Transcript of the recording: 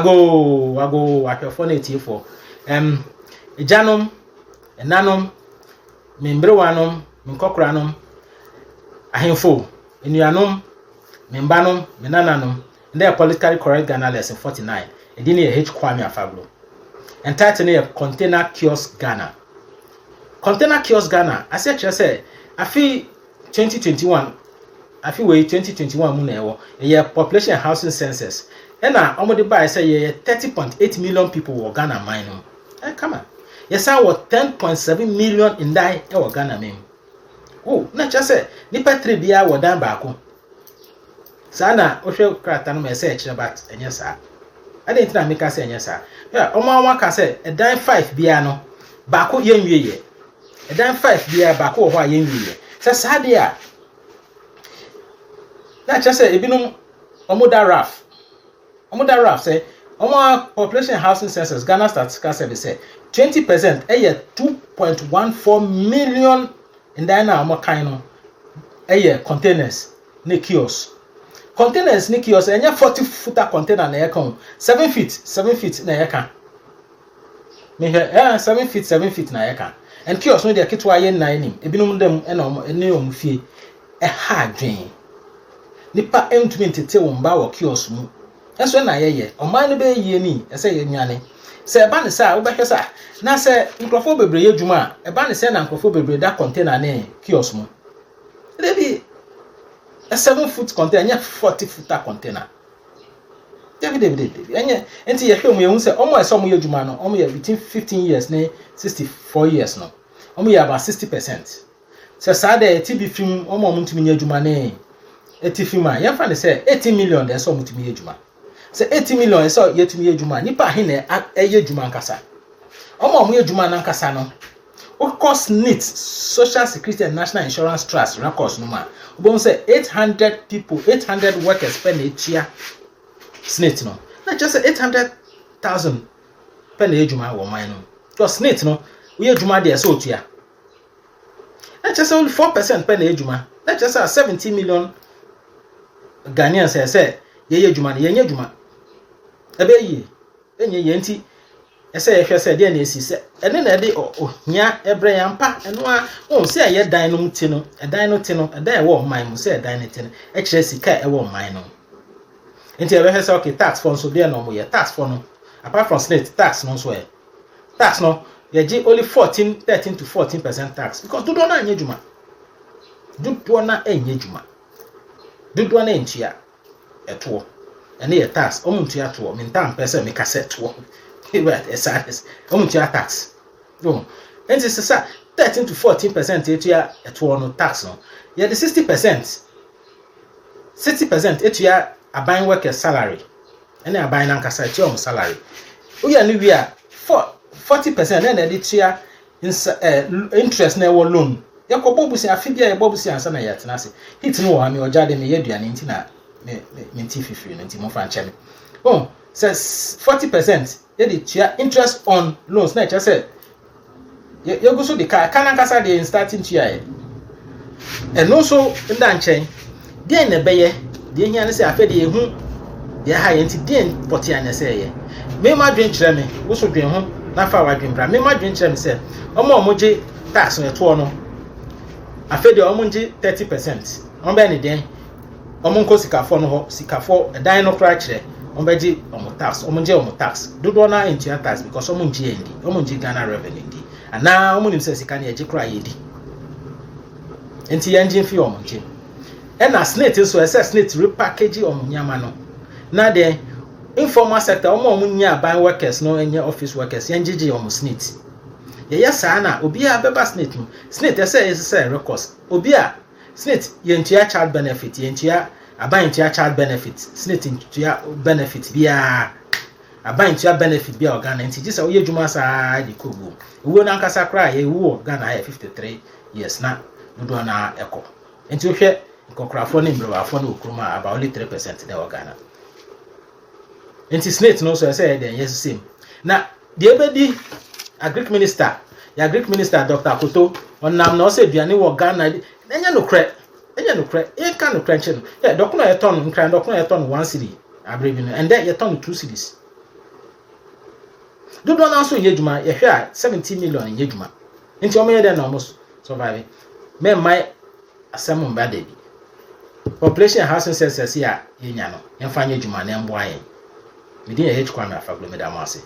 wago ahwefo na etiefo ejanom enanom membrewanom menkokranom ahemfo enuanom membanom menananom and politically correct Ghana lesson 49 edini H Kwame Afaglo entitled ne container kiosk Ghana. Container kiosk Ghana I say afi 2021 afi we 2021 mu na ewo ye population housing census na omode buy say ye 30.8 million people wo Ghana mine no come on yes I was 10.7 million in die e Ghana mem oh na cha say nipa 3 bia wo dan baako sana ohwe krata no me say e but enye sa I didn't na make us say enye sa yeah omo ka say e dan 5 bia no baako ye nwie e dan 5 bia baako wo ho a ye nwie say sa dia na cha say ebinum omoda raf say omo population housing census Ghana Statistical Service say 20% 2.14 million in Ghana omo kind no containers ne kiosk containers ne kiosk enya 40 footer container na yakon 7 feet na yakan me here 7 feet na yakan and kiosk no dey kitwa ye nan nim ebinum dem na omo ene omo fie ha dwen nipa entumi tete wo mba wo kiosk mu eso na ye oman no be yie ni ese ye nwane se eba ne sa wo be hwesa na se nkrofo bebre ye dwuma eba ne se na nkrofo bebre da container ne kiosk mu debi a 7 foot container 40 footer container debi enye enti ye hwemu ye hu se omo eso mo ye dwuma no omo ye between 15 years ne 64 years no omo ye about 60%. Se sa de TB film omo ntumi nya dwuma ne etifima ya fa ne say 80 million de so mutumi ejuma say 80 million so yetumi ejuma nipa he na eye ejuma nkasa omo ejuma na nkasa no of course NIT Social Security and National Insurance Trust records no ma obon say 800 people 800 workers per year SNIT no na just say 800,000 per ejuma wo man no because SNIT no we ejuma de so otua na just only 4% per ejuma na just 70 million Ghanaian say ye dwuma ne ye dwuma ebe yi enye ye nti ese ye hwe say de na esi se ene na de ohia ebre yampa eno a won say ye dan no mti no edan no ti no edan e wo man mu say edan ne ti no e kire sika e wo man no nti ebe hwe say okay tax for so de na mo ye tax for no apart from state tax no so e tax no ye gi only 13 to 14% tax because do na anye dwuma do na enye dwuma dodo na entua eto ene ye tax omuntua to mentam pese me cassette to right esades omuntua tax no enti sesa 13 to 14% etua eto no tax no ye the 60% etua aban worker salary ene aban na nkasa etua on salary uya ni wi a 40% na na etua interest na wo loan yakobo busi afibia ye bobusi ansa na yatena se hit no wa me ojade me yeduane nti na me nti fifiri nti mo fa nche me oh says 40% ye dey tia interest on loans na say ye go so the car kana kasa dey starting tia e no so nda nchen dey na beye dey hia ne say afede ye hu dey ha ye nti dey potia na say ye me ma dwen kire me wo so dwen ho na fa wa dwen bra me ma dwen kire me say omo je tax no to no afede omunji 30% ombe ni den omunko sikafo no ho sikafo dan no kra kire ombeji omotax omunje omotax dodo na entia tax because omunji endi omunji Ghana revenue ndi ana omunim se sika na eji kra yedi enti yanji fi omunji ena snate so ese snate repackage omunyama no na den informal sector omunya ban workers no enye office workers yanjiji omusnate ye sana obi a beba snate no snate ese records obi a snate yentua child benefit yentua aban yentua child benefit snate yentua benefit bia aban yentua benefit bia Ghana nti gisa oye dwuma saa di kogu ewo na nkasa kra ye wo Ghana ya 53 years na dodo na eko nti ohwe kokkrafo ne mbrewafo na okruma about only 3% de Ghana nti snate no so ese den yes same na de ebedi Agric Minister Dr. Koto onam na o se duane wo Ghana enye no kre e kan no krenche no yeah dokuna ye ton nkran dokuna ye ton 1 cedi abrebi no and then ye ton 2 cedis dodo na so nye dwuma ye hwe a 70 million nye dwuma nti o me dey na almost survive me mai asem mba da bi population housing census ya ye nya no ye fa nye dwuma na mbo aye me dey H Kwame Afaglo me da mo ase